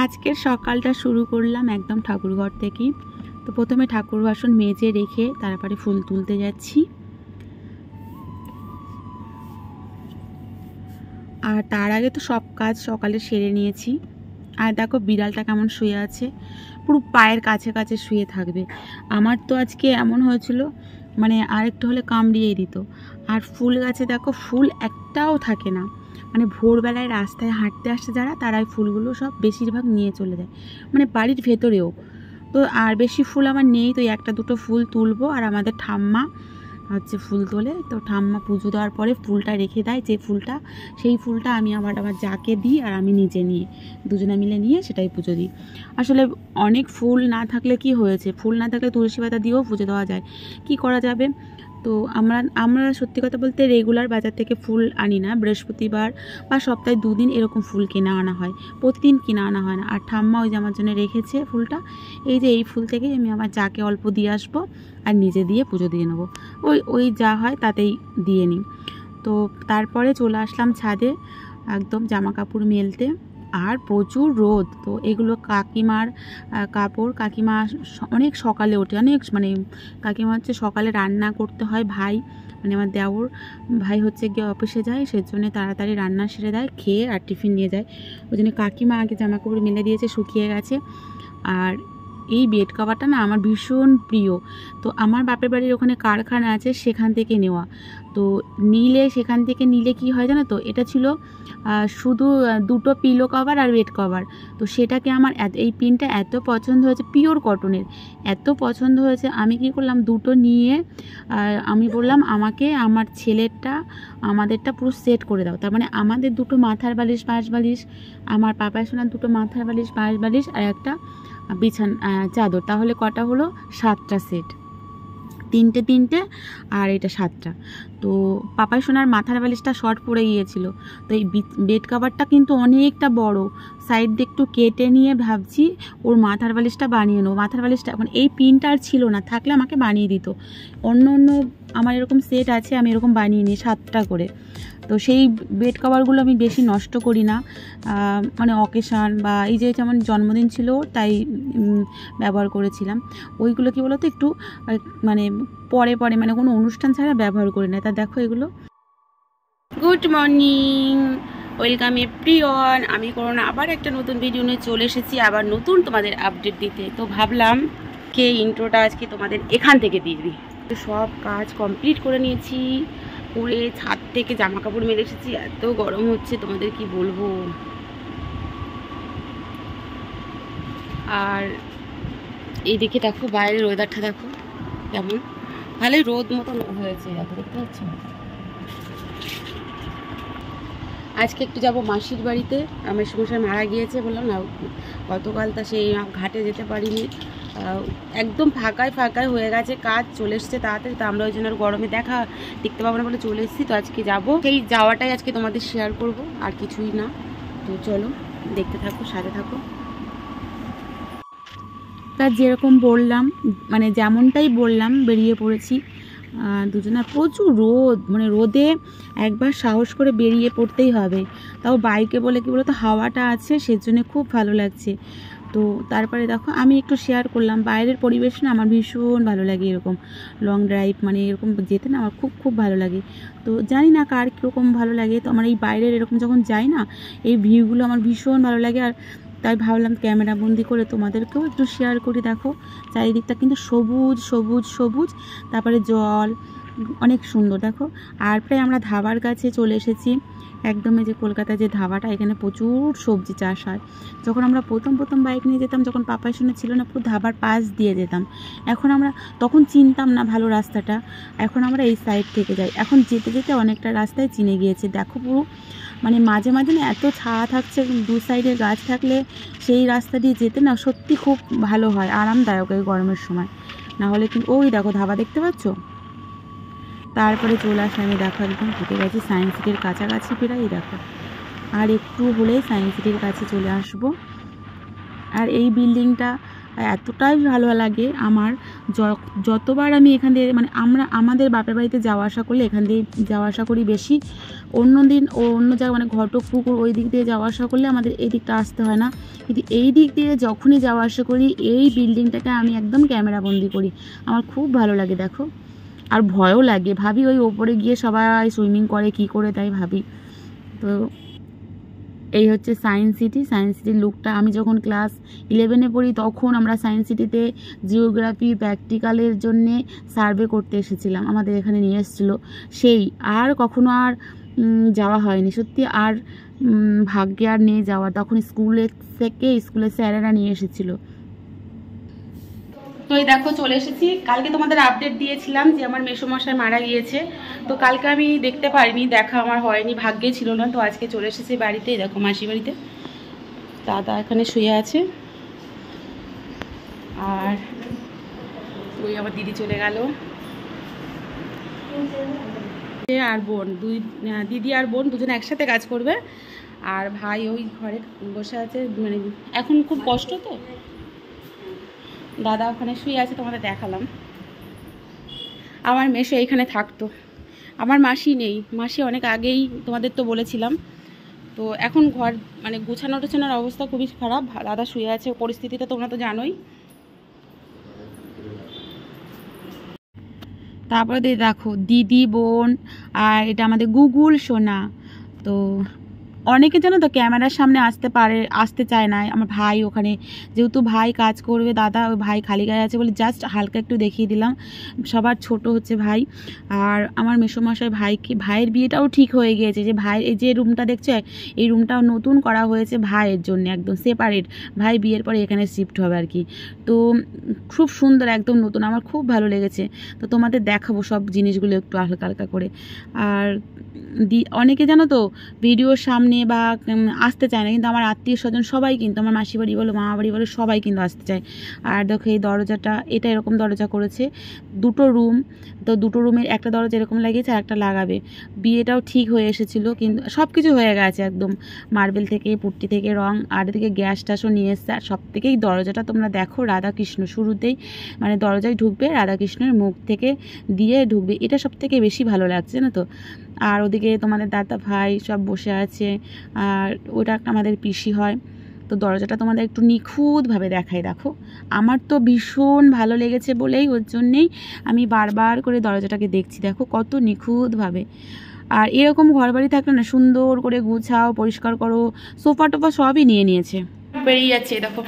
আজকের সকালটা শুরু করলাম একদম ঠাকুরঘর থেকেই। তো প্রথমে ঠাকুর বাসন মেজে রেখে তারপরে ফুল তুলতে যাচ্ছি। আর তার আগে তো সব কাজ সকালে সেরে নিয়েছি। আর দেখো বিড়ালটা কেমন শুয়ে আছে, পুরো পায়ের কাছে কাছে শুয়ে থাকবে। আমার তো আজকে এমন হয়েছিল, মানে আরেকটু হলে কামড়িয়েই দিত। আর ফুল গাছে দেখো ফুল একটাও থাকে না, মানে ভোরবেলায় রাস্তায় হাঁটতে আসছে যারা, তারাই ফুলগুলো সব বেশিরভাগ নিয়ে চলে যায়, মানে বাড়ির ভেতরেও। তো আর বেশি ফুল আমার নেই, তো একটা দুটো ফুল তুলবো। আর আমাদের ঠাম্মা হচ্ছে ফুল তোলে, তো ঠাম্মা পুজো দেওয়ার পরে ফুলটা রেখে দেয়, যে ফুলটা সেই ফুলটা আমি আমার যাকে দিই আর আমি নিজে নিয়ে দুজনে মিলে নিয়ে সেটাই পুজো দিই। আসলে অনেক ফুল না থাকলে কি হয়েছে, ফুল না থাকলে তুলসী পাতা দিয়েও পুজো দেওয়া যায়, কি করা যাবে। তো আমরা সত্যি কথা বলতে রেগুলার বাজার থেকে ফুল আনি না, বৃহস্পতিবার বা সপ্তাহে 2 দিন এরকম ফুল কিনে আনা হয়, প্রতিদিন কিনে আনা হয় না। আর ঠাম্মা ওই যে আমার জন্য রেখেছে ফুলটা, এই যে এই ফুল থেকেই আমি আমার যাকে অল্প দিয়ে আসবো আর নিজে দিয়ে পুজো দিয়ে নেবো, ওই যা হয় তাতেই দিয়ে নিই। তো তারপরে চলে আসলাম ছাদে একদম জামা কাপড় মেলতে। আর প্রচুর রোদ, তো এগুলো কাকিমার কাপড়। কাকিমা অনেক সকালে ওঠে, অনেক মানে কাকিমা হচ্ছে সকালে রান্না করতে হয়, ভাই মানে আমার দেওর ভাই হচ্ছে গিয়ে অফিসে যায়, সেজন্য তাড়াতাড়ি রান্না সেরে দেয়, খেয়ে আর টিফিন নিয়ে যায়। ওই জন্য কাকিমা আগে জামা কাপড় মেলে দিয়েছে, শুকিয়ে গেছে। আর এই বেড কভারটা না আমার ভীষণ প্রিয়। তো আমার বাপের বাড়ির ওখানে কারখানা আছে, সেখান থেকে নেওয়া। তো সেখান থেকে নিলে কি হয় জানো তো, এটা ছিল শুধু 2টো পিলো কভার আর বেড কভার। তো সেটাকে আমার এই পিনটা এত পছন্দ হয়েছে, পিওর কটনের, এত পছন্দ হয়েছে, আমি কি করলাম 2টো নিয়ে আমি বললাম আমাকে আমার ছেলেরটা আমাদেরটা পুরো সেট করে দাও। তার মানে আমাদের 2টো মাথার বালিশ পাশ বালিশ, আমার পাপায় শোনার 2টো মাথার বালিশ পাশ বালিশ আর একটা চাদর, তাহলে কটা হলো? 7টা সেট, 3টে আর এটা 7টা। তো পাপাই সোনার মাথার বালিশটা শর্ট পড়ে গিয়েছিল, তো এই বেড কভারটা কিন্তু অনেকটা বড়, সাইড দিয়ে একটু কেটে নিয়ে ভাবছি ওর মাথার বালিশটা বানিয়ে নেবো। মাথার বালিশটা এখন এই পিনটা আর ছিল না, থাকলে আমাকে বানিয়ে দিত। অন্য আমার এরকম সেট আছে, আমি এরকম বানিয়ে নিই 7টা করে। তো সেই বেড কভারগুলো আমি বেশি নষ্ট করি না, মানে অকেশান বা এই যে যেমন জন্মদিন ছিল তাই ব্যবহার করেছিলাম। ওইগুলো কি বলতো একটু মানে পরে মানে কোনো অনুষ্ঠান ছাড়া ব্যবহার করি না। তা দেখো এগুলো। Good morning, welcome everyone. আমি করোনা আবার একটা নতুন ভিডিও নিয়ে চলে এসেছি, আবার নতুন তোমাদের আপডেট দিতে। তো ভাবলাম ইন্ট্রোটা আজকে তোমাদের এখান থেকে দিয়ে দিই। সব কাজ কমপ্লিট করে নিয়েছি, করে ছাদ থেকে জামা কাপড় মেলে এসেছি। এত গরম হচ্ছে তোমাদের কি বলবো। আর এইদিকে দেখো বাইরের ওয়েদারটা দেখো কেমন, ভালোই রোদ মতন হয়েছে, দেখতে পাচ্ছ। আজকে একটু যাব মাসির বাড়িতে, আমার সংসার মারা গিয়েছে বললাম না গতকাল, তা সেই ঘাটে যেতে পারিনি। একদম ফাঁকায় হয়ে গেছে কাজ, চলে এসছে তাড়াতাড়ি। তো আমরা ওই জন্য গরমে দেখতে পাবো না বলে চলে এসেছি। তো আজকে যাব, সেই যাওয়াটাই আজকে তোমাদের শেয়ার করব, আর কিছুই না। তো চলো দেখতে থাকো, সাথে থাকো। তা যেরকম বললাম, মানে যেমনটাই বললাম, বেরিয়ে পড়েছি দুজনে। প্রচুর রোদ, মানে রোদে একবার সাহস করে বেরিয়ে পড়তেই হবে। তাও বাইকে বলে কি বলতো হাওয়াটা আছে, সেজন্য খুব ভালো লাগছে। তো তারপরে দেখো আমি একটু শেয়ার করলাম, বাইরের পরিবেশ না আমার ভীষণ ভালো লাগে, এরকম লং ড্রাইভ মানে এরকম যেতে না আমার খুব ভালো লাগে। তো জানি না কার কীরকম ভালো লাগে, তো আমার এই বাইরের এরকম যখন যাই না, এই ভিউগুলো আমার ভীষণ ভালো লাগে। আর তাই ভাবলাম ক্যামেরা বন্দি করে তোমাদেরকেও একটু শেয়ার করি। দেখো চারিদিকটা কিন্তু সবুজ সবুজ সবুজ, তারপরে জল অনেক সুন্দর দেখো। আর প্রায় আমরা ধাবার কাছে চলে এসেছি, একদমই যে কলকাতায় যে ধাবাটা, এখানে প্রচুর সবজি চাষ হয়। যখন আমরা প্রথম বাইক নিয়ে যেতাম, যখন পাপার সঙ্গে ছিল না, পুরো ধাবার পাশ দিয়ে যেতাম। এখন আমরা তখন চিনতাম না ভালো রাস্তাটা, এখন আমরা এই সাইড থেকে যাই। এখন যেতে যেতে অনেকটা রাস্তায় চিনে গিয়েছে। দেখো পুরো মানে মাঝে মাঝে না এত ছায়া থাকছে, 2 সাইডে গাছ থাকলে সেই রাস্তা দিয়ে যেতে না সত্যি খুব ভালো হয়, আরামদায়ক এই গরমের সময়। না হলে কিন্তু ওই দেখো ধাবা দেখতে পাচ্ছ। তারপরে চলে আসে, আমি দেখো একদম ঢুকে গেছি সায়েন্স সিটির কাছাকাছি প্রায়। দেখো আর একটু হলেই সায়েন্স সিটির কাছে চলে আসব। আর এই বিল্ডিংটা আর এতটাই ভালো লাগে আমার, যতবার আমি এখান দিয়ে মানে আমাদের বাপের বাড়িতে যাওয়া আসা করলে এখান দিয়ে যাওয়া আসা করি বেশি। অন্য দিন অন্য জায়গায় মানে ঘটক পুকুর ওই দিক দিয়ে যাওয়া আসা করলে আমাদের এই দিকটা আসতে হয় না, কিন্তু এই দিক দিয়ে যখনই যাওয়া আসা করি এই বিল্ডিংটাকে আমি একদম ক্যামেরা বন্দি করি। আমার খুব ভালো লাগে দেখো, আর ভয়ও লাগে, ভাবি ওই ওপরে গিয়ে সবাই সুইমিং করে কি করে, তাই ভাবি। তো এই হচ্ছে সায়েন্স সিটি। সায়েন্স সিটির লুকটা আমি যখন ক্লাস 11-এ পড়ি তখন আমরা সায়েন্স সিটিতে জিওগ্রাফি প্র্যাকটিক্যালের জন্যে সার্ভে করতে এসেছিলাম, আমাদের এখানে নিয়ে এসেছিলো। সেই আর কখনো আর যাওয়া হয়নি সত্যি, আর ভাগ্যে আর নেই যাওয়ার। তখন স্কুলের স্যারেরা নিয়ে এসেছিলো। তো এই দেখো চলে এসেছি। কালকে তোমাদের আপডেট দিয়েছিলাম যে আমার মেসোমশাই মারা গিয়েছে, তো কালকে আমি দেখতে পারিনি, দেখা আমার হয়নি, ভাগ্যে ছিল না। তো আজকে চলে এসেছি বাড়িতে, দেখো মাসি বাড়িতে। দাদা এখানে শুয়ে আছে, আর ওই আমার দিদি চলে গেল, আর বোন দিদি আর বোন দুজনে একসাথে কাজ করবে, আর ভাই ওই ঘরে বসে আছে। মানে এখন খুব কষ্ট, তো দাদা ওখানে শুয়ে আছে, তোমাদের দেখালাম। আমার মেসো এইখানে থাকতো, আমার মাসি নেই, মাসি অনেক আগেই তোমাদের তো বলেছিলাম। তো এখন ঘর মানে গুছানো টুছানোর অবস্থা খুবই খারাপ, দাদা শুয়ে আছে, পরিস্থিতিটা তোমরা তো জানোই। তারপরে দেখো দিদি বোন, আর এটা আমাদের গুগল সোনা। তো অনেকে জানো তো ক্যামেরার সামনে আসতে চায় না। আমার ভাই ওখানে, যেহেতু ভাই কাজ করবে, দাদা ওই ভাই খালি গায়ে আছে বলে জাস্ট হালকা একটু দেখিয়ে দিলাম। সবার ছোট হচ্ছে ভাই, আর আমার মেসোমশাই ভাইয়ের বিয়েটাও ঠিক হয়ে গিয়েছে। যে ভাই এই যে রুমটা দেখছো, এই রুমটাও নতুন করা হয়েছে ভাইয়ের জন্য, একদম সেপারেট। ভাই বিয়ের পরে এখানে শিফট হবে আর কি। তো খুব সুন্দর, একদম নতুন, আমার খুব ভালো লেগেছে। তো তোমাদের দেখাবো সব জিনিসগুলো একটু হালকা হালকা করে। আর অনেকে জানো তো ভিডিওর সামনে বা আসতে চায় না, কিন্তু আমার আত্মীয় স্বজন সবাই কিন্তু, আমার মাসি বাড়ি বলো মামা বাড়ি বলো সবাই কিন্তু আসতে চায়। আর দেখো এই দরজাটা, এটা এরকম দরজা করেছে, দুটো রুম, তো দুটো রুমের একটা দরজা এরকম লাগিয়েছে আর একটা লাগাবে। বিয়েটাও ঠিক হয়ে এসেছিলো, কিন্তু সব কিছু হয়ে গেছে একদম, মার্বেল থেকে পুট্টি থেকে রং, আর এদিকে গ্যাস ট্যাসও নিয়ে এসছে। আর সব থেকেই দরজাটা তোমরা দেখো রাধাকৃষ্ণ, শুরুতেই মানে দরজায় ঢুকবে রাধাকৃষ্ণের মুখ থেকে দিয়ে ঢুকবে, এটা সব থেকে বেশি ভালো লাগছে না তো। আর ওদিকে তোমাদের দাদা ভাই সব বসে আছে, আর ওটা আমাদের পিসি হয়। তো দরজাটা তোমাদের একটু নিখুঁতভাবে দেখাই, দেখো আমার তো ভীষণ ভালো লেগেছে বলেই ওর জন্যেই আমি বারবার করে দরজাটাকে দেখছি, দেখো কত নিখুঁতভাবে। আর এরকম ঘরবাড়ি থাকলে না সুন্দর করে গুছাও, পরিষ্কার করো, সোফা টোফা সবই নিয়ে নিয়েছে। বেরিয়ে যাচ্ছে দেখো,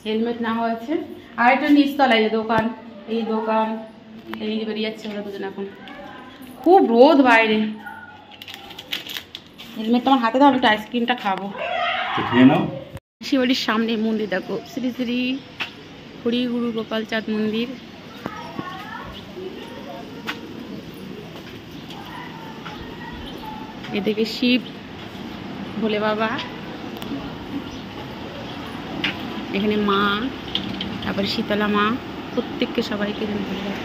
হেলমেট না হয়েছে। আর একটা নিচতলায় দোকান, এই দোকান, এই বেরিয়ে যাচ্ছে ওরা দুজন। এখন খুব রোদ বাইরে, হেলমেট তোমার হাতে দাও, আমি একটু আইসক্রিমটা খাবো। শিবাড়ির সামনে মন্দির দেখো, শ্রী শ্রী হরি গুরু গোপাল চাঁদ মন্দির। এদিকে শিব ভোলে বাবা, এখানে মা, তারপরে শীতলা মা, প্রত্যেককে সবাইকে ভোলে বাবা।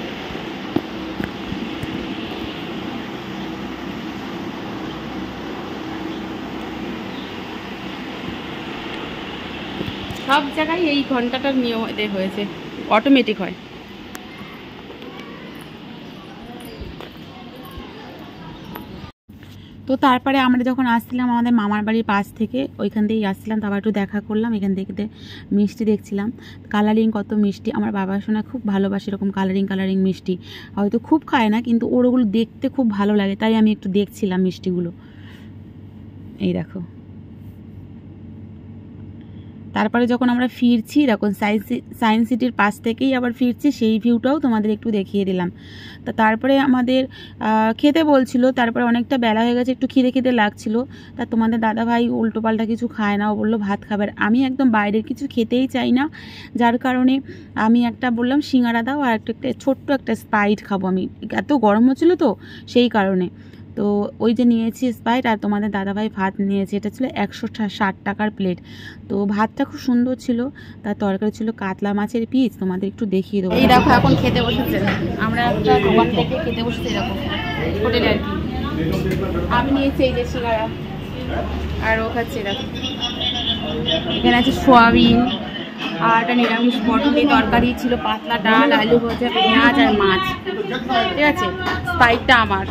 সব জায়গায় এই ঘন্টাটার নিয়ম হয়েছে, অটোমেটিক হয়। তো তারপরে আমরা যখন আসছিলাম আমাদের মামার বাড়ির পাশ থেকে, ওইখান থেকেই আসছিলাম, তারপর একটু দেখা করলাম। এখান থেকে মিষ্টি দেখছিলাম, কালারিং কত মিষ্টি। আমার বাবা শোনা খুব ভালোবাসে এরকম কালারিং মিষ্টি, হয়তো খুব খায় না, কিন্তু ওর ওগুলো দেখতে খুব ভালো লাগে, তাই আমি একটু দেখছিলাম মিষ্টিগুলো। এই দেখো, তারপরে যখন আমরা ফিরছি দেখুন সায়েন্স সিটির পাশ থেকেই আবার ফিরছি, সেই ভিউটাও তোমাদের একটু দেখিয়ে দিলাম। তো তারপরে আমাদের খেতে বলছিল, তারপরে অনেকটা বেলা হয়ে গেছে, একটু খিদে লাগছিল। তা তোমাদের দাদাভাই উল্টোপাল্টা কিছু খায় না, ও বললো ভাত খাবার। আমি একদম বাইরের কিছু খেতেই চাই না, যার কারণে আমি একটা বললাম সিঙ্গারা দাও, আর একটা ছোট্ট একটা স্প্রাইট খাবো। আমি এত গরম হচ্ছিলো তো সেই কারণে, তো ওই যে নিয়েছি স্প্রাইট। আর তোমাদের দাদাভাই ভাত নিয়েছে, এটা ছিল 160 টাকার প্লেট। তো ভাতটা খুব সুন্দর ছিল, তার তরকারি ছিল কাতলা মাছের পিস, তোমাদের একটু দেখিয়ে দেবো। এই দেখো এখন খেতে বসেছে, আমরা একটা দোকান থেকে খেতে বসেছি, দেখো হোটেলে আর কি। আমি নিয়েছি এই যে সিঙ্গারা, আর ও খাচ্ছে দেখো। এখানে আছে সোয়াবিন, আর একটা নিরামিষ পটলের তরকারি ছিল, পাতলা ডাল, আলু ভাজা, পেঁয়াজ আর মাছ। ঠিক আছে, স্পাইটটা আমার।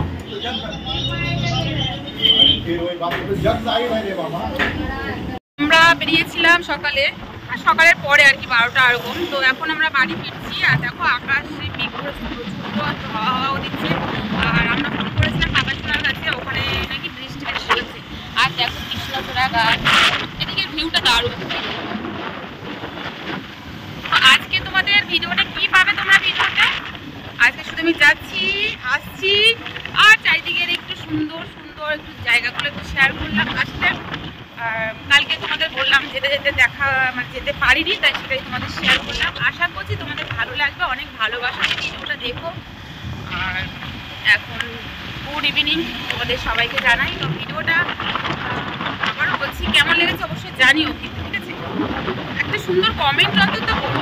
আমরা বেরিয়েছিলাম সকালে, আর সকালের পরে আর কি 12টা এরকম। তো এখন আমরা বাড়ি ফিরছি, আর দেখো আকাশে মেঘ করেছে প্রচুর, হাওয়া হাওয়াও দিচ্ছে। আর আমরা ফোন করেছিলাম বাগাসোনার কাছে, ওখানে নাকি বৃষ্টি হয়েছে। আর দেখো কৃষ্ণচূড়া গাছ, এদিকে ভিউটা দারুণ। আজকে তোমাদের ভিডিওটা কি পাবে তোমরা ভিডিওতে? আজকে শুধু আমি যাচ্ছি, আসছি, আর চারিদিকের একটু সুন্দর সুন্দর একটু জায়গাগুলো একটু শেয়ার করলাম আসলে। কালকে তোমাদের বললাম যেতে যেতে দেখা মানে যেতে পারিনি, তাই সেটাই তোমাদের শেয়ার করলাম। আশা করছি তোমাদের ভালো লাগবে, অনেক ভালোবাসা ভিডিওটা দেখো। আর এখন গুড ইভিনিং তোমাদের সবাইকে জানাই। তো ভিডিওটা আবারও বলছি, কেমন লেগেছে অবশ্যই জানিও কিন্তু, ঠিক আছে? একটা সুন্দর কমেন্ট অন্তত করো।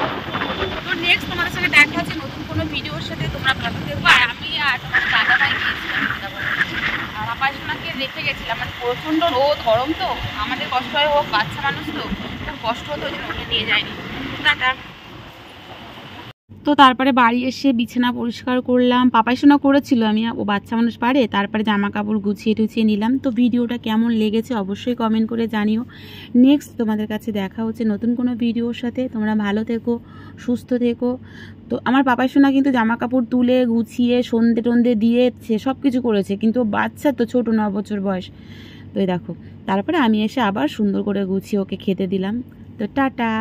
তো নেক্সট তোমাদের সঙ্গে দেখা হচ্ছে নতুন কোনো ভিডিওর সাথে। তোমরা ভালো দেখবো। আর আমি আর তোমার দাদা ভাই গিয়েছিলাম আর আপাশোনাকে রেখে গেছিলাম, মানে প্রচণ্ড রোদ গরম, তো আমাদের কষ্ট হয়, হোক বাচ্চা মানুষ তো খুব কষ্ট হতো, ওই জন্য ওকে নিয়ে যায়নি। টাটা। তো তারপরে বাড়ি এসে বিছানা পরিষ্কার করলাম, পাপাইশোনা করেছিল, আমি ও বাচ্চা মানুষ পারে। তারপরে জামা কাপড় গুছিয়ে টুছিয়ে নিলাম। তো ভিডিওটা কেমন লেগেছে অবশ্যই কমেন্ট করে জানিও। নেক্সট তোমাদের কাছে দেখা হচ্ছে নতুন কোনো ভিডিওর সাথে। তোমরা ভালো থেকো, সুস্থ থেকো। তো আমার পাপাইশোনা কিন্তু জামা কাপড় তুলে গুছিয়ে সন্ধে টন্ধে দিয়েছে, সব কিছু করেছে, কিন্তু বাচ্চা তো ছোটো, 9 বছর বয়স। তো এই দেখো, তারপরে আমি এসে আবার সুন্দর করে গুছিয়ে ওকে খেতে দিলাম। তো টাটা।